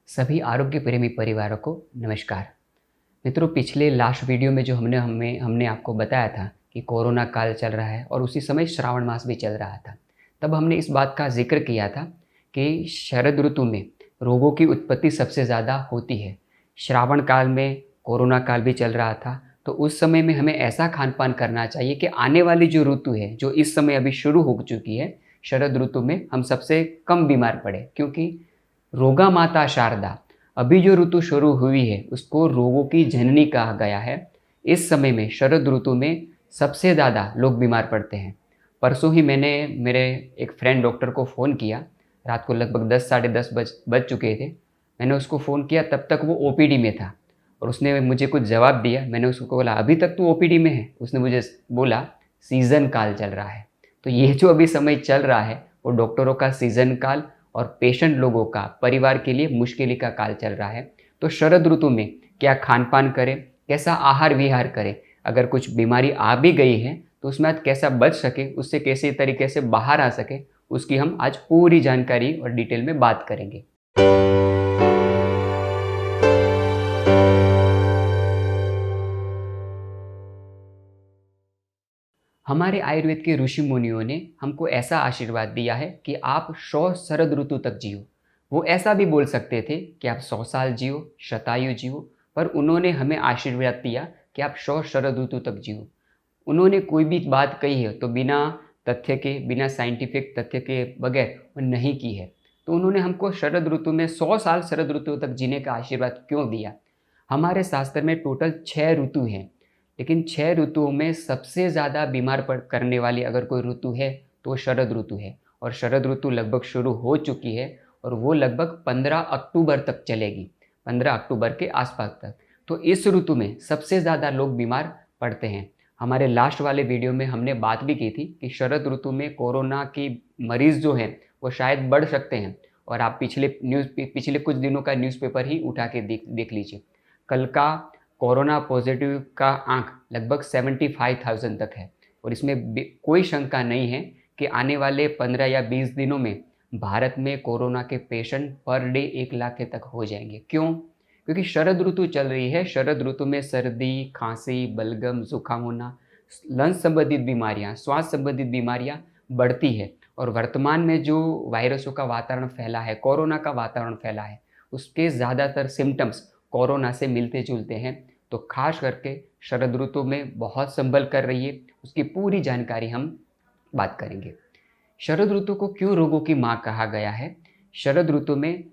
सभी आरोग्य प्रेमी परिवारों को नमस्कार। मित्रों, पिछले लास्ट वीडियो में जो हमने आपको बताया था कि कोरोना काल चल रहा है और उसी समय श्रावण मास भी चल रहा था। तब हमने इस बात का जिक्र किया था कि शरद ऋतु में रोगों की उत्पत्ति सबसे ज़्यादा होती है। श्रावण काल में कोरोना काल भी चल रहा था, तो उस समय में हमें ऐसा खान पान करना चाहिए कि आने वाली जो ऋतु है, जो इस समय अभी शुरू हो चुकी है, शरद ऋतु में हम सबसे कम बीमार पड़े। क्योंकि रोगा माता शारदा, अभी जो ऋतु शुरू हुई है उसको रोगों की जननी कहा गया है। इस समय में शरद ऋतु में सबसे ज़्यादा लोग बीमार पड़ते हैं। परसों ही मैंने मेरे एक फ्रेंड डॉक्टर को फ़ोन किया। रात को लगभग 10 साढ़े 10 बज चुके थे। मैंने उसको फ़ोन किया, तब तक वो ओपीडी में था और उसने मुझे कुछ जवाब दिया। मैंने उसको बोला, अभी तक तो ओपीडी में है? उसने मुझे बोला, सीज़न काल चल रहा है। तो ये जो अभी समय चल रहा है वो डॉक्टरों का सीज़न काल और पेशेंट लोगों का, परिवार के लिए मुश्किल का काल चल रहा है। तो शरद ऋतु में क्या खान पान करें, कैसा आहार विहार करें, अगर कुछ बीमारी आ भी गई है तो उसमें आज कैसा बच सके, उससे कैसे तरीके से बाहर आ सके, उसकी हम आज पूरी जानकारी और डिटेल में बात करेंगे। हमारे आयुर्वेद के ऋषि मुनियों ने हमको ऐसा आशीर्वाद दिया है कि आप 100 शरद ऋतु तक जियो। वो ऐसा भी बोल सकते थे कि आप 100 साल जियो, शतायु जियो, पर उन्होंने हमें आशीर्वाद दिया कि आप 100 शरद ऋतु तक जियो। उन्होंने कोई भी बात कही है तो बिना तथ्य के, बिना साइंटिफिक तथ्य के बगैर वो नहीं की है। तो उन्होंने हमको शरद ऋतु में 100 साल शरद ऋतु तक जीने का आशीर्वाद क्यों दिया? हमारे शास्त्र में टोटल 6 ऋतु हैं, लेकिन 6 ऋतुओं में सबसे ज़्यादा बीमार पड़ करने वाली अगर कोई ऋतु है तो वो शरद ऋतु है। और शरद ऋतु लगभग शुरू हो चुकी है और वो लगभग 15 अक्टूबर तक चलेगी, 15 अक्टूबर के आसपास तक। तो इस ऋतु में सबसे ज़्यादा लोग बीमार पड़ते हैं। हमारे लास्ट वाले वीडियो में हमने बात भी की थी कि शरद ऋतु में कोरोना की मरीज़ जो हैं वो शायद बढ़ सकते हैं। और आप पिछले कुछ दिनों का न्यूज़पेपर ही उठा के देख लीजिए। कल का कोरोना पॉजिटिव का आंक लगभग 75,000 तक है और इसमें कोई शंका नहीं है कि आने वाले 15 या 20 दिनों में भारत में कोरोना के पेशेंट पर डे 1 लाख तक हो जाएंगे। क्यों? क्योंकि शरद ऋतु चल रही है। शरद ऋतु में सर्दी, खांसी, बलगम, जुकाम होना, लंग्स संबंधित बीमारियां, श्वास संबंधित बीमारियां बढ़ती है। और वर्तमान में जो वायरसों का वातावरण फैला है, कोरोना का वातावरण फैला है, उसके ज़्यादातर सिम्टम्स कोरोना से मिलते जुलते हैं। तो खास करके शरद ऋतु में बहुत संभल कर रहिए, उसकी पूरी जानकारी हम बात करेंगे। शरद ऋतु को क्यों रोगों की माँ कहा गया है? शरद ऋतु में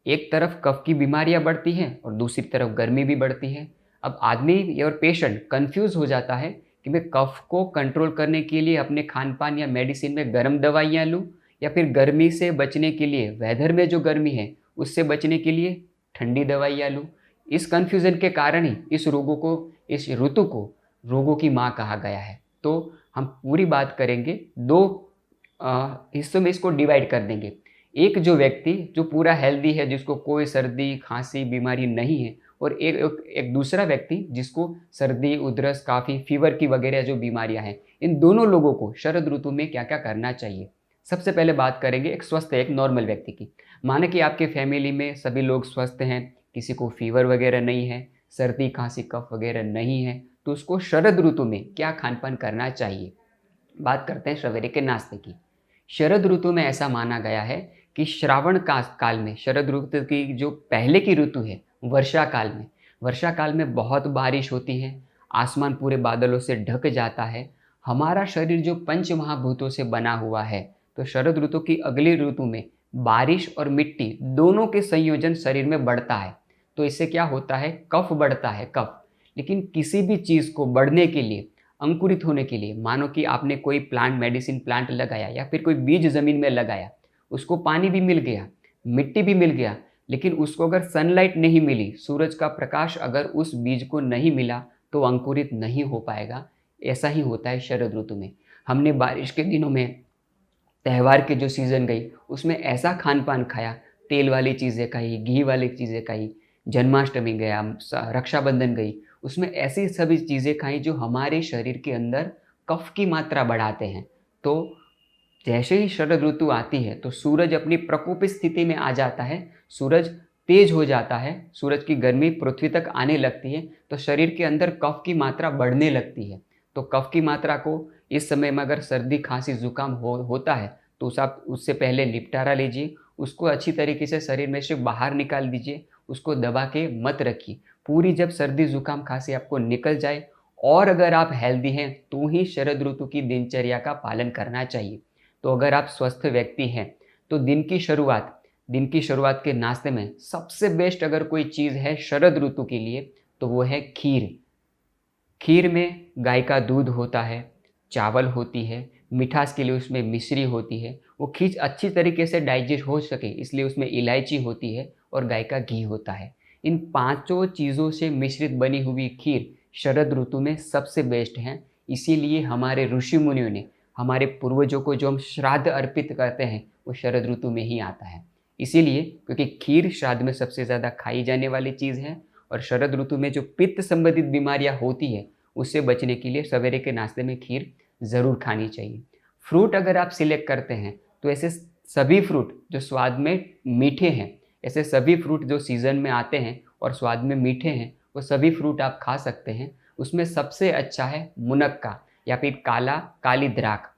एक तरफ कफ की बीमारियां बढ़ती हैं और दूसरी तरफ गर्मी भी बढ़ती है। अब आदमी और पेशेंट कंफ्यूज हो जाता है कि मैं कफ को कंट्रोल करने के लिए अपने खान पान या मेडिसिन में गर्म दवाइयाँ लूँ, या फिर गर्मी से बचने के लिए, वेदर में जो गर्मी है उससे बचने के लिए ठंडी दवाइयाँ लूँ। इस कन्फ्यूज़न के कारण ही इस ऋतु को रोगों की माँ कहा गया है। तो हम पूरी बात करेंगे, दो हिस्सों में इसको डिवाइड कर देंगे। एक जो व्यक्ति जो पूरा हेल्दी है, जिसको कोई सर्दी खांसी बीमारी नहीं है, और एक दूसरा व्यक्ति जिसको सर्दी, उधरस, काफ़ी फीवर की वगैरह जो बीमारियां हैं, इन दोनों लोगों को शरद ऋतु में क्या क्या करना चाहिए। सबसे पहले बात करेंगे एक स्वस्थ, एक नॉर्मल व्यक्ति की। माने कि आपके फैमिली में सभी लोग स्वस्थ हैं, किसी को फीवर वगैरह नहीं है, सर्दी खांसी कफ वगैरह नहीं है, तो उसको शरद ऋतु में क्या खान पान करना चाहिए। बात करते हैं सवेरे के नाश्ते की। शरद ऋतु में ऐसा माना गया है कि श्रावण काल में, शरद ऋतु की जो पहले की ऋतु है, वर्षा काल में बहुत बारिश होती है, आसमान पूरे बादलों से ढक जाता है। हमारा शरीर जो पंच महाभूतों से बना हुआ है, तो शरद ऋतु की अगली ऋतु में बारिश और मिट्टी दोनों के संयोजन शरीर में बढ़ता है। तो इससे क्या होता है? कफ बढ़ता है, कफ। लेकिन किसी भी चीज़ को बढ़ने के लिए, अंकुरित होने के लिए, मानो कि आपने कोई प्लांट, मेडिसिन प्लांट लगाया या फिर कोई बीज ज़मीन में लगाया, उसको पानी भी मिल गया, मिट्टी भी मिल गया, लेकिन उसको अगर सनलाइट नहीं मिली, सूरज का प्रकाश अगर उस बीज को नहीं मिला, तो अंकुरित नहीं हो पाएगा। ऐसा ही होता है शरद ऋतु में। हमने बारिश के दिनों में, त्यौहार के जो सीज़न गई, उसमें ऐसा खान पान खाया, तेल वाली चीज़ें खाई, घी वाली चीज़ें खाई, जन्माष्टमी गया, रक्षाबंधन गई, उसमें ऐसी सभी चीज़ें खाई जो हमारे शरीर के अंदर कफ की मात्रा बढ़ाते हैं। तो जैसे ही शरद ऋतु आती है तो सूरज अपनी प्रकोपित स्थिति में आ जाता है। सूरज तेज हो जाता है, सूरज की गर्मी पृथ्वी तक आने लगती है, तो शरीर के अंदर कफ की मात्रा बढ़ने लगती है। तो कफ की मात्रा को इस समय में अगर सर्दी खांसी जुकाम होता है तो आप उससे पहले निपटारा लीजिए, उसको अच्छी तरीके से शरीर में से बाहर निकाल दीजिए, उसको दबा के मत रखिए। पूरी जब सर्दी जुकाम खांसी आपको निकल जाए और अगर आप हेल्दी हैं तो ही शरद ऋतु की दिनचर्या का पालन करना चाहिए। तो अगर आप स्वस्थ व्यक्ति हैं तो दिन की शुरुआत के नाश्ते में सबसे बेस्ट अगर कोई चीज़ है शरद ऋतु के लिए तो वो है खीर। खीर में गाय का दूध होता है, चावल होती है, मिठास के लिए उसमें मिश्री होती है। वो खीर अच्छी तरीके से डाइजेस्ट हो सके इसलिए उसमें इलायची होती है और गाय का घी होता है। इन पांचों चीज़ों से मिश्रित बनी हुई खीर शरद ऋतु में सबसे बेस्ट है। इसीलिए हमारे ऋषि मुनियों ने हमारे पूर्वजों को जो हम श्राद्ध अर्पित करते हैं वो शरद ऋतु में ही आता है। इसीलिए क्योंकि खीर श्राद्ध में सबसे ज़्यादा खाई जाने वाली चीज़ है और शरद ऋतु में जो पित्त संबंधित बीमारियां होती है उससे बचने के लिए सवेरे के नाश्ते में खीर ज़रूर खानी चाहिए। फ्रूट अगर आप सिलेक्ट करते हैं तो ऐसे सभी फ्रूट जो स्वाद में मीठे हैं, ऐसे सभी फ्रूट जो सीज़न में आते हैं और स्वाद में मीठे हैं वो सभी फ्रूट आप खा सकते हैं। उसमें सबसे अच्छा है मुनक्का या फिर काली द्राख।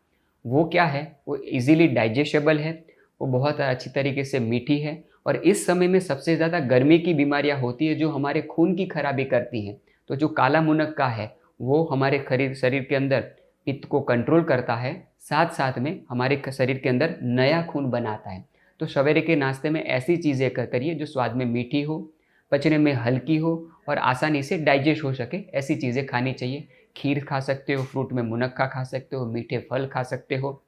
वो क्या है, वो इजीली डाइजेस्टेबल है, वो बहुत अच्छी तरीके से मीठी है और इस समय में सबसे ज़्यादा गर्मी की बीमारियां होती है जो हमारे खून की खराबी करती हैं। तो जो काला मुनक्का है वो हमारे शरीर के अंदर पित्त को कंट्रोल करता है, साथ साथ में हमारे शरीर के अंदर नया खून बनाता है। तो सवेरे के नाश्ते में ऐसी चीज़ें करिए जो स्वाद में मीठी हो, पचने में हल्की हो और आसानी से डाइजेस्ट हो सके, ऐसी चीज़ें खानी चाहिए। खीर खा सकते हो, फ्रूट में मुनक्का खा सकते हो, मीठे फल खा सकते हो,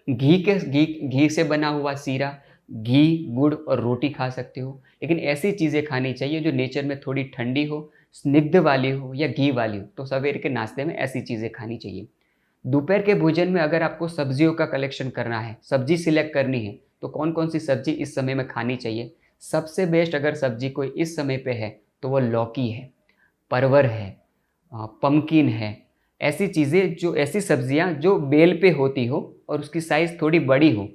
घी से बना हुआ सीरा, घी गुड़ और रोटी खा सकते हो। लेकिन ऐसी चीज़ें खानी चाहिए जो नेचर में थोड़ी ठंडी हो, स्निग्ध वाली हो या घी वाली हो। तो सवेर के नाश्ते में ऐसी चीज़ें खानी चाहिए। दोपहर के भोजन में अगर आपको सब्जियों का कलेक्शन करना है, सब्जी सिलेक्ट करनी है, तो कौन कौन सी सब्जी इस समय में खानी चाहिए? सबसे बेस्ट अगर सब्जी कोई इस समय पे है तो वो लौकी है, परवर है, पम्पकिन है। ऐसी चीज़ें जो ऐसी सब्जियां जो बेल पे होती हो और उसकी साइज़ थोड़ी बड़ी हो।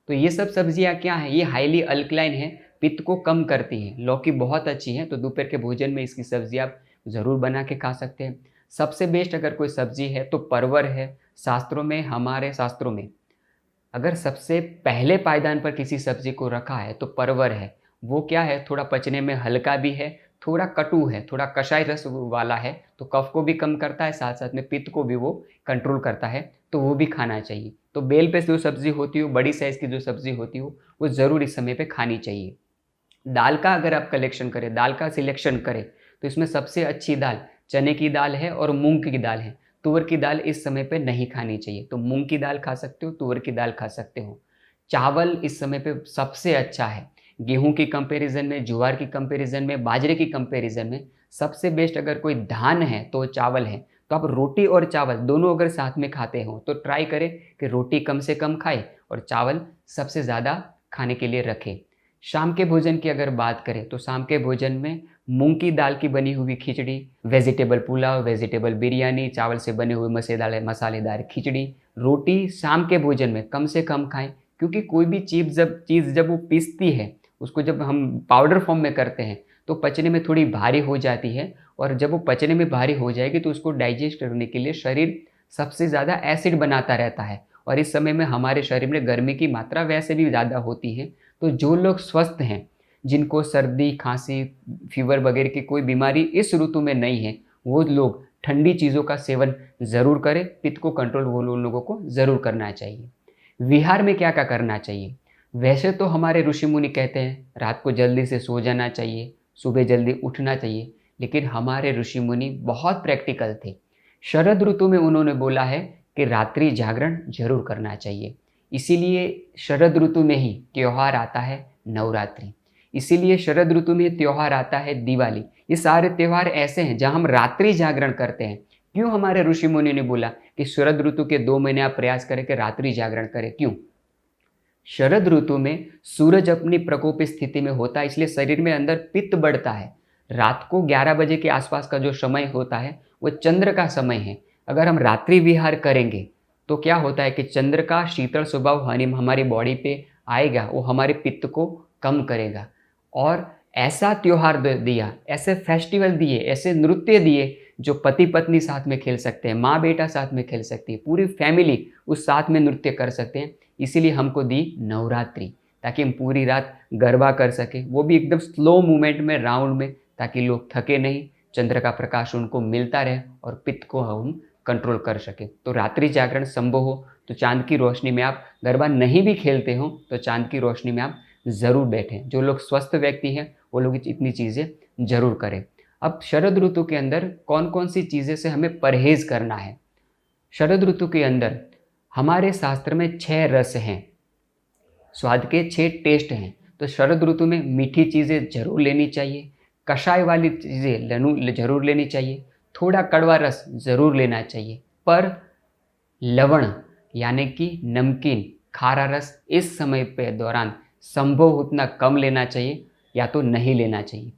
तो ये सब सब्जियां क्या हैं, ये हाईली अल्कलाइन है, पित्त को कम करती है। लौकी बहुत अच्छी है, तो दोपहर के भोजन में इसकी सब्जी आप ज़रूर बना के खा सकते हैं। सबसे बेस्ट अगर कोई सब्जी है तो परवर है। हमारे शास्त्रों में अगर सबसे पहले पायदान पर किसी सब्जी को रखा है तो परवर है। वो क्या है, थोड़ा पचने में हल्का भी है, थोड़ा कटु है, थोड़ा कषाय रस वाला है, तो कफ को भी कम करता है, साथ साथ में पित्त को भी वो कंट्रोल करता है, तो वो भी खाना चाहिए। तो बेल पे जो सब्जी होती हो, बड़ी साइज़ की जो सब्जी होती हो, वो ज़रूर इस समय पे खानी चाहिए। दाल का अगर आप कलेक्शन करें, दाल का सिलेक्शन करें तो इसमें सबसे अच्छी दाल चने की दाल है और मूंग की दाल है। तुअर की दाल इस समय पे नहीं खानी चाहिए, तो मूंग की दाल खा सकते हो, तुअर की दाल खा सकते हो। चावल इस समय पे सबसे अच्छा है। गेहूं की कंपैरिजन में, ज्वार की कंपैरिजन में, बाजरे की कंपैरिजन में सबसे बेस्ट अगर कोई धान है तो चावल है। तो आप रोटी और चावल दोनों अगर साथ में खाते हो तो ट्राई करें कि रोटी कम से कम खाए और चावल सबसे ज़्यादा खाने के लिए रखें। शाम के भोजन की अगर बात करें तो शाम के भोजन में मूंग की दाल की बनी हुई खिचड़ी, वेजिटेबल पुलाव, वेजिटेबल बिरयानी, चावल से बने हुए मसालेदार खिचड़ी, रोटी शाम के भोजन में कम से कम खाएं। क्योंकि कोई भी चीज़ जब वो पिसती है, उसको जब हम पाउडर फॉर्म में करते हैं तो पचने में थोड़ी भारी हो जाती है और जब वो पचने में भारी हो जाएगी तो उसको डाइजेस्ट करने के लिए शरीर सबसे ज़्यादा एसिड बनाता रहता है और इस समय में हमारे शरीर में गर्मी की मात्रा वैसे भी ज़्यादा होती है। तो जो लोग स्वस्थ हैं, जिनको सर्दी खांसी फीवर वगैरह की कोई बीमारी इस ऋतु में नहीं है, वो लोग ठंडी चीज़ों का सेवन ज़रूर करें। पित्त को कंट्रोल वो लोगों को ज़रूर करना चाहिए। विहार में क्या क्या करना चाहिए? वैसे तो हमारे ऋषि मुनि कहते हैं रात को जल्दी से सो जाना चाहिए, सुबह जल्दी उठना चाहिए, लेकिन हमारे ऋषि मुनि बहुत प्रैक्टिकल थे। शरद ऋतु में उन्होंने बोला है कि रात्रि जागरण जरूर करना चाहिए। इसीलिए शरद ऋतु में ही त्यौहार आता है नवरात्रि, इसीलिए शरद ऋतु में त्यौहार आता है दिवाली। ये सारे त्यौहार ऐसे हैं जहाँ हम रात्रि जागरण करते हैं। क्यों हमारे ऋषि मुनि ने बोला कि शरद ऋतु के 2 महीने आप प्रयास करें कि रात्रि जागरण करें? क्यों? शरद ऋतु में सूरज अपनी प्रकोप स्थिति में होता है, इसलिए शरीर में अंदर पित्त बढ़ता है। रात को 11 बजे के आसपास का जो समय होता है वो चंद्र का समय है। अगर हम रात्रि विहार करेंगे तो क्या होता है कि चंद्र का शीतल स्वभाव हमारी बॉडी पे आएगा, वो हमारे पित्त को कम करेगा और ऐसा त्योहार दिया, ऐसे फेस्टिवल दिए, ऐसे नृत्य दिए जो पति पत्नी साथ में खेल सकते हैं, माँ बेटा साथ में खेल सकती है, पूरी फैमिली उस साथ में नृत्य कर सकते हैं। इसीलिए हमको दी नवरात्रि, ताकि हम पूरी रात गरबा कर सकें, वो भी एकदम स्लो मूवमेंट में, राउंड में, ताकि लोग थके नहीं, चंद्र का प्रकाश उनको मिलता रहे और पित्त को हम कंट्रोल कर सकें। तो रात्रि जागरण संभव हो तो चांद की रोशनी में आप, गरबा नहीं भी खेलते हो तो चांद की रोशनी में आप ज़रूर बैठें। जो लोग स्वस्थ व्यक्ति हैं वो लोग इतनी चीज़ें ज़रूर करें। अब शरद ऋतु के अंदर कौन कौन सी चीज़ें से हमें परहेज़ करना है। शरद ऋतु के अंदर हमारे शास्त्र में 6 रस हैं, स्वाद के 6 टेस्ट हैं। तो शरद ऋतु में मीठी चीज़ें ज़रूर लेनी चाहिए, कषाय वाली चीज़ें ज़रूर लेनी चाहिए, थोड़ा कड़वा रस ज़रूर लेना चाहिए, पर लवण यानी कि नमकीन, खारा रस इस समय पे दौरान संभव उतना कम लेना चाहिए या तो नहीं लेना चाहिए।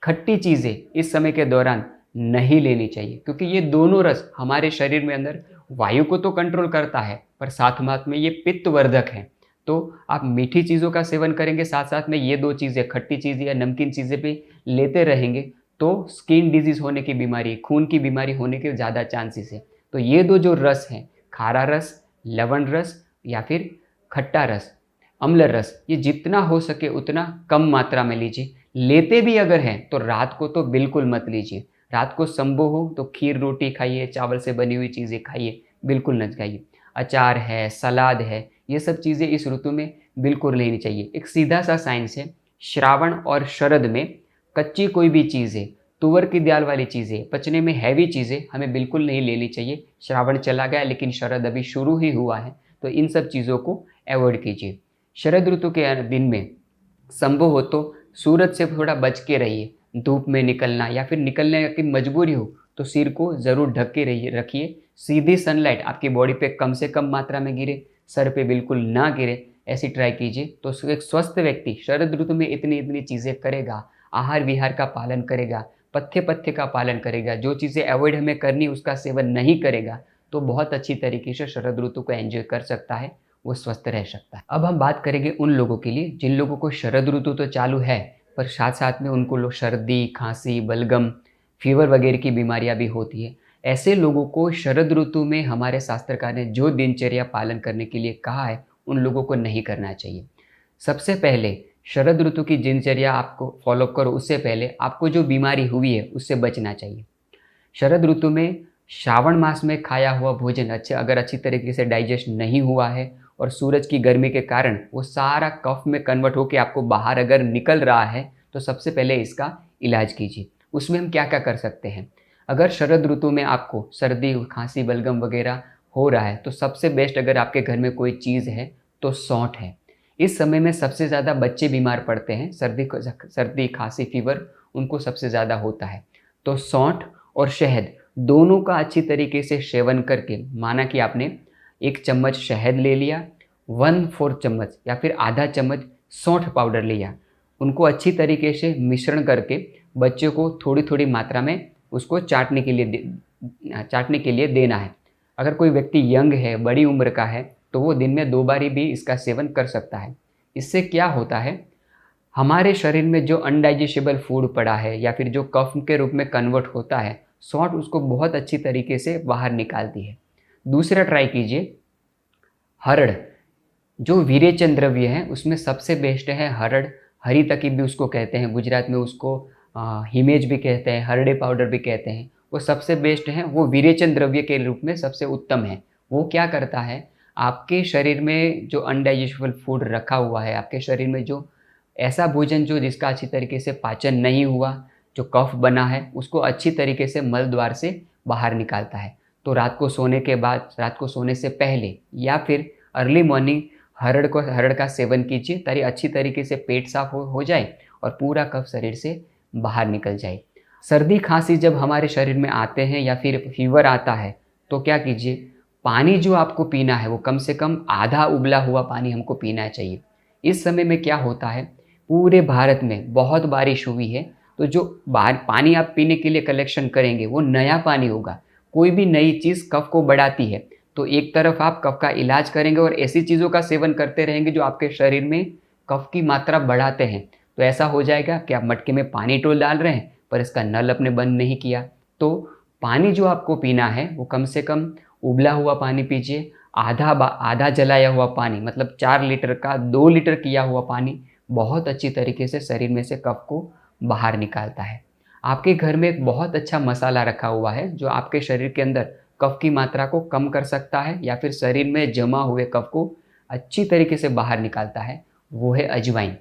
खट्टी चीज़ें इस समय के दौरान नहीं लेनी चाहिए, क्योंकि ये दोनों रस हमारे शरीर में अंदर वायु को तो कंट्रोल करता है, पर साथ साथ में ये पित्तवर्धक है। तो आप मीठी चीज़ों का सेवन करेंगे, साथ साथ में ये 2 चीज़ें, खट्टी चीज़ या नमकीन चीज़ें भी लेते रहेंगे तो स्किन डिजीज़ होने की बीमारी, खून की बीमारी होने के ज़्यादा चांसेस है। तो ये 2 जो रस हैं, खारा रस, लवण रस या फिर खट्टा रस, अम्ल रस, ये जितना हो सके उतना कम मात्रा में लीजिए। लेते भी अगर हैं तो रात को तो बिल्कुल मत लीजिए। रात को संभव हो तो खीर रोटी खाइए, चावल से बनी हुई चीज़ें खाइए, बिल्कुल न खाइए। अचार है, सलाद है, ये सब चीज़ें इस ऋतु में बिल्कुल लेनी चाहिए। एक सीधा सा साइंस है, श्रावण और शरद में कच्ची कोई भी चीज़ें, तुअर की दाल वाली चीज़ें, पचने में हैवी चीज़ें हमें बिल्कुल नहीं लेनी चाहिए। श्रावण चला गया लेकिन शरद अभी शुरू ही हुआ है, तो इन सब चीज़ों को अवॉइड कीजिए। शरद ऋतु के दिन में संभव हो तो सूरज से थोड़ा बच के रहिए। धूप में निकलना या फिर निकलने की मजबूरी हो तो सिर को ज़रूर ढक के रखिए। सीधी सनलाइट आपकी बॉडी पे कम से कम मात्रा में गिरे, सर पे बिल्कुल ना गिरे, ऐसी ट्राई कीजिए। तो एक स्वस्थ व्यक्ति शरद ऋतु में इतनी इतनी चीज़ें करेगा, आहार विहार का पालन करेगा, पथ्य पथ्य का पालन करेगा, जो चीज़ें अवॉइड हमें करनी उसका सेवन नहीं करेगा, तो बहुत अच्छी तरीके से शरद ऋतु को एंजॉय कर सकता है, वो स्वस्थ रह सकता है। अब हम बात करेंगे उन लोगों के लिए जिन लोगों को शरद ऋतु तो चालू है, पर साथ साथ में उनको लोग सर्दी, खांसी, बलगम, फीवर वगैरह की बीमारियां भी होती है। ऐसे लोगों को शरद ऋतु में हमारे शास्त्रकार ने जो दिनचर्या पालन करने के लिए कहा है, उन लोगों को नहीं करना चाहिए। सबसे पहले शरद ऋतु की दिनचर्या आपको फॉलो करो, उससे पहले आपको जो बीमारी हुई है उससे बचना चाहिए। शरद ऋतु में श्रावण मास में खाया हुआ भोजन अगर अच्छी तरीके से डाइजेस्ट नहीं हुआ है और सूरज की गर्मी के कारण वो सारा कफ में कन्वर्ट होकर आपको बाहर अगर निकल रहा है, तो सबसे पहले इसका इलाज कीजिए। उसमें हम क्या क्या कर सकते हैं। अगर शरद ऋतु में आपको सर्दी, खांसी, बलगम वगैरह हो रहा है तो सबसे बेस्ट, अगर आपके घर में कोई चीज़ है तो सौंठ है। इस समय में सबसे ज़्यादा बच्चे बीमार पड़ते हैं, सर्दी, खांसी, फीवर उनको सबसे ज़्यादा होता है। तो सौंठ और शहद दोनों का अच्छी तरीके से सेवन करके, माना कि आपने 1 चम्मच शहद ले लिया, 1/4 चम्मच या फिर आधा चम्मच सौंठ पाउडर लिया, उनको अच्छी तरीके से मिश्रण करके बच्चों को थोड़ी थोड़ी मात्रा में उसको चाटने के लिए देना है। अगर कोई व्यक्ति यंग है, बड़ी उम्र का है, तो वो दिन में 2 बारी भी इसका सेवन कर सकता है। इससे क्या होता है, हमारे शरीर में जो अनडाइजेस्टेबल फूड पड़ा है या फिर जो कफ के रूप में कन्वर्ट होता है, सौंठ उसको बहुत अच्छी तरीके से बाहर निकालती है। दूसरा ट्राई कीजिए हरड़, जो विरेचन द्रव्य है उसमें सबसे बेस्ट है हरड़। हरी तकी भी उसको कहते हैं, गुजरात में उसको हिमेज भी कहते हैं, हरड़े पाउडर भी कहते हैं। वो सबसे बेस्ट है, वो विरेचन द्रव्य के रूप में सबसे उत्तम है। वो क्या करता है, आपके शरीर में जो अनडाइजेस्टेबल फूड रखा हुआ है, आपके शरीर में जो ऐसा भोजन जो जिसका अच्छी तरीके से पाचन नहीं हुआ, जो कफ बना है, उसको अच्छी तरीके से मल द्वार से बाहर निकालता है। तो रात को सोने के बाद, रात को सोने से पहले या फिर अर्ली मॉर्निंग हरड़ का सेवन कीजिए, ताकि अच्छी तरीके से पेट साफ हो जाए और पूरा कफ शरीर से बाहर निकल जाए। सर्दी खांसी जब हमारे शरीर में आते हैं या फिर फीवर आता है, तो क्या कीजिए, पानी जो आपको पीना है वो कम से कम आधा उबला हुआ पानी हमको पीना चाहिए। इस समय में क्या होता है, पूरे भारत में बहुत बारिश हुई है, तो जो पानी आप पीने के लिए कलेक्शन करेंगे वो नया पानी होगा। कोई भी नई चीज़ कफ को बढ़ाती है, तो एक तरफ आप कफ का इलाज करेंगे और ऐसी चीज़ों का सेवन करते रहेंगे जो आपके शरीर में कफ की मात्रा बढ़ाते हैं, तो ऐसा हो जाएगा कि आप मटके में पानी तो डाल रहे हैं पर इसका नल आपने बंद नहीं किया। तो पानी जो आपको पीना है वो कम से कम उबला हुआ पानी पीजिए। आधा जलाया हुआ पानी मतलब 4 लीटर का 2 लीटर किया हुआ पानी बहुत अच्छी तरीके से शरीर में से कफ को बाहर निकालता है। आपके घर में एक बहुत अच्छा मसाला रखा हुआ है जो आपके शरीर के अंदर कफ की मात्रा को कम कर सकता है या फिर शरीर में जमा हुए कफ को अच्छी तरीके से बाहर निकालता है, वो है अजवाइन।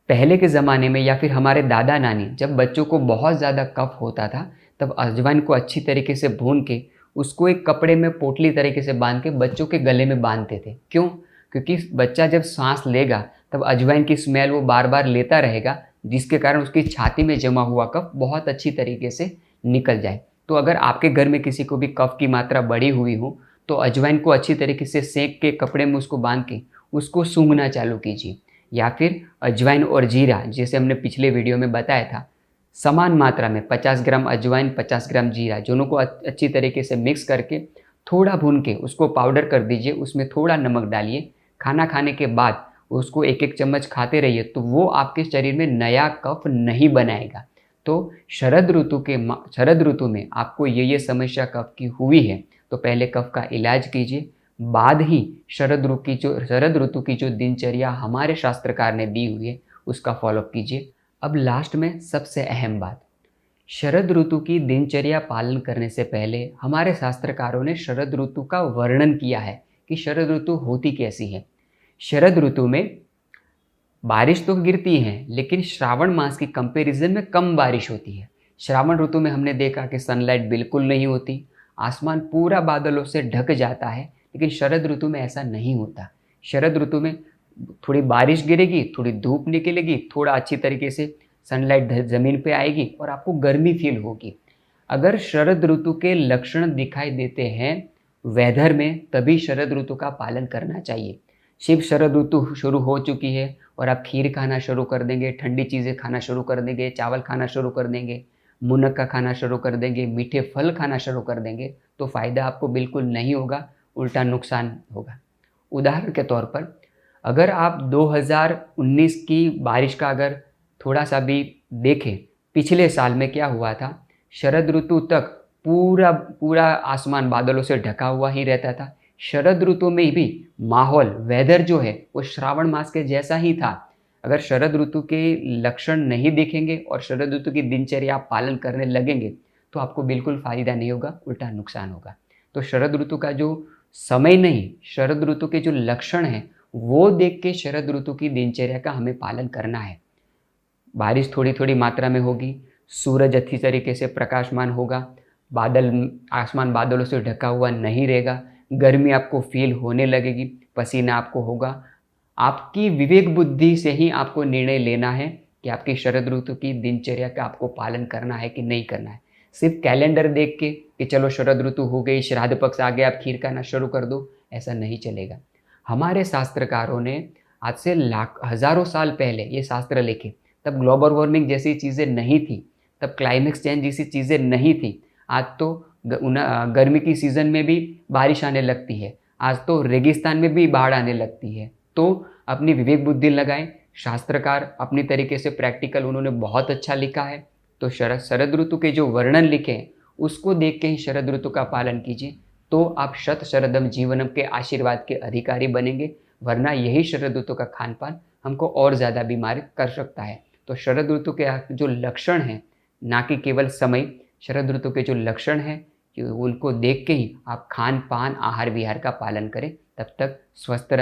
पहले के ज़माने में या फिर हमारे दादा नानी जब बच्चों को बहुत ज़्यादा कफ होता था तब अजवाइन को अच्छी तरीके से भून के उसको एक कपड़े में पोटली तरीके से बांध के बच्चों के गले में बांधते थे। क्यों? क्योंकि बच्चा जब सांस लेगा तब अजवाइन की स्मेल वो बार बार लेता रहेगा, जिसके कारण उसकी छाती में जमा हुआ कफ बहुत अच्छी तरीके से निकल जाए। तो अगर आपके घर में किसी को भी कफ की मात्रा बढ़ी हुई हो तो अजवाइन को अच्छी तरीके से सेंक के कपड़े में उसको बांध के उसको सूंघना चालू कीजिए। या फिर अजवाइन और जीरा, जैसे हमने पिछले वीडियो में बताया था, समान मात्रा में 50 ग्राम अजवाइन 50 ग्राम जीरा दोनों को अच्छी तरीके से मिक्स करके थोड़ा भून के उसको पाउडर कर दीजिए। उसमें थोड़ा नमक डालिए। खाना खाने के बाद उसको एक एक चम्मच खाते रहिए तो वो आपके शरीर में नया कफ नहीं बनाएगा। तो शरद ऋतु में आपको ये समस्या कफ की हुई है तो पहले कफ का इलाज कीजिए, बाद ही शरद ऋतु की जो दिनचर्या हमारे शास्त्रकार ने दी हुई है उसका फॉलोअप कीजिए। अब लास्ट में सबसे अहम बात, शरद ऋतु की दिनचर्या पालन करने से पहले हमारे शास्त्रकारों ने शरद ऋतु का वर्णन किया है कि शरद ऋतु होती कैसी है। शरद ऋतु में बारिश तो गिरती है लेकिन श्रावण मास की कंपैरिजन में कम बारिश होती है। श्रावण ऋतु में हमने देखा कि सनलाइट बिल्कुल नहीं होती, आसमान पूरा बादलों से ढक जाता है, लेकिन शरद ऋतु में ऐसा नहीं होता। शरद ऋतु में थोड़ी बारिश गिरेगी, थोड़ी धूप निकलेगी, थोड़ा अच्छी तरीके से सनलाइट ज़मीन पे आएगी और आपको गर्मी फील होगी। अगर शरद ऋतु के लक्षण दिखाई देते हैं वेदर में तभी शरद ऋतु का पालन करना चाहिए। सिर्फ शरद ऋतु शुरू हो चुकी है और आप खीर खाना शुरू कर देंगे, ठंडी चीज़ें खाना शुरू कर देंगे, चावल खाना शुरू कर देंगे, मुनक्का खाना शुरू कर देंगे, मीठे फल खाना शुरू कर देंगे तो फ़ायदा आपको बिल्कुल नहीं होगा, उल्टा नुकसान होगा। उदाहरण के तौर पर अगर आप 2019 की बारिश का अगर थोड़ा सा भी देखें, पिछले साल में क्या हुआ था, शरद ऋतु तक पूरा आसमान बादलों से ढका हुआ ही रहता था। शरद ऋतु में भी माहौल वेदर जो है वो श्रावण मास के जैसा ही था। अगर शरद ऋतु के लक्षण नहीं दिखेंगे और शरद ऋतु की दिनचर्या आप पालन करने लगेंगे तो आपको बिल्कुल फ़ायदा नहीं होगा, उल्टा नुकसान होगा। तो शरद ऋतु का जो समय नहीं, शरद ऋतु के जो लक्षण हैं वो देख के शरद ऋतु की दिनचर्या का हमें पालन करना है। बारिश थोड़ी थोड़ी मात्रा में होगी, सूरज अच्छी तरीके से प्रकाशमान होगा, आसमान बादलों से ढका हुआ नहीं रहेगा, गर्मी आपको फील होने लगेगी, पसीना आपको होगा। आपकी विवेक बुद्धि से ही आपको निर्णय लेना है कि आपकी शरद ऋतु की दिनचर्या का आपको पालन करना है कि नहीं करना है। सिर्फ कैलेंडर देख के कि चलो शरद ऋतु हो गई, श्राद्ध पक्ष आ गया, आप खीर खाना शुरू कर दो, ऐसा नहीं चलेगा। हमारे शास्त्रकारों ने आज से हज़ारों साल पहले ये शास्त्र लिखे, तब ग्लोबल वार्मिंग जैसी चीज़ें नहीं थी, तब क्लाइमेक्स चेंज जैसी चीज़ें नहीं थी। आज तो गर्मी की सीज़न में भी बारिश आने लगती है, आज तो रेगिस्तान में भी बाढ़ आने लगती है। तो अपनी विवेक बुद्धि लगाएं। शास्त्रकार अपनी तरीके से प्रैक्टिकल उन्होंने बहुत अच्छा लिखा है। तो शरद ऋतु के जो वर्णन लिखे हैं उसको देख के ही शरद ऋतु का पालन कीजिए तो आप शत शरदम जीवनम के आशीर्वाद के अधिकारी बनेंगे, वरना यही शरद ऋतु का खान पान हमको और ज़्यादा बीमार कर सकता है। तो शरद ऋतु के जो लक्षण हैं, ना कि केवल समय, शरद ऋतु के जो लक्षण हैं कि उनको देख के ही आप खान पान आहार विहार का पालन करें। तब तक स्वस्थ